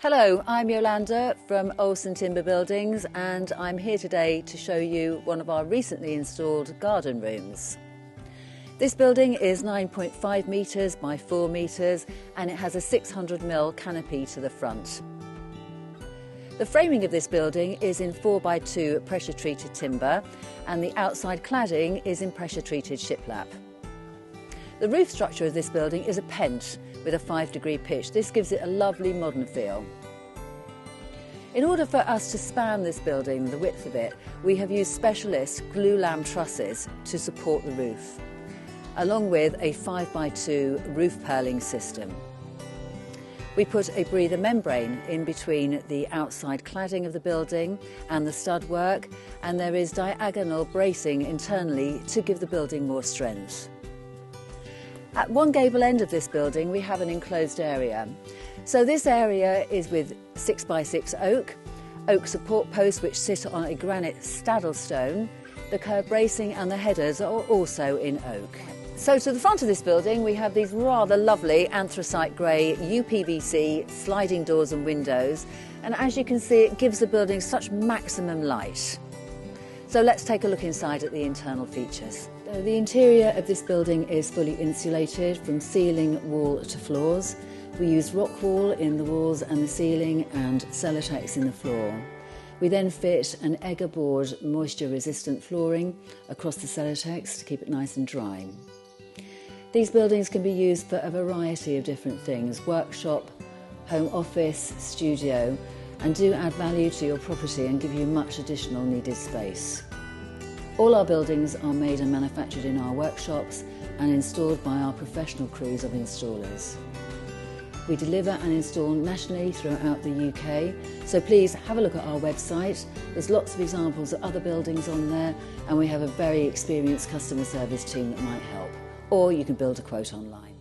Hello, I'm Yolanda from Olson Timber Buildings and I'm here today to show you one of our recently installed garden rooms. This building is 9.5 metres by 4 metres and it has a 600mm canopy to the front. The framing of this building is in 4x2 pressure treated timber and the outside cladding is in pressure treated shiplap. The roof structure of this building is a pent with a 5-degree pitch. This gives it a lovely modern feel. In order for us to span this building, the width of it, we have used specialist glue-lam trusses to support the roof, along with a 5x2 roof purling system. We put a breather membrane in between the outside cladding of the building and the stud work, and there is diagonal bracing internally to give the building more strength. At one gable end of this building we have an enclosed area. So this area is with 6x6 oak support posts which sit on a granite staddle stone. The curb bracing and the headers are also in oak. So to the front of this building we have these rather lovely anthracite grey UPVC sliding doors and windows, and as you can see it gives the building such maximum light. So let's take a look inside at the internal features. The interior of this building is fully insulated from ceiling, wall to floors. We use rock wool in the walls and the ceiling and Celotex in the floor. We then fit an Egger board moisture resistant flooring across the Celotex to keep it nice and dry. These buildings can be used for a variety of different things: workshop, home office, studio, and do add value to your property and give you much additional needed space. All our buildings are made and manufactured in our workshops and installed by our professional crews of installers. We deliver and install nationally throughout the UK, so please have a look at our website. There's lots of examples of other buildings on there, and we have a very experienced customer service team that might help. Or you can build a quote online.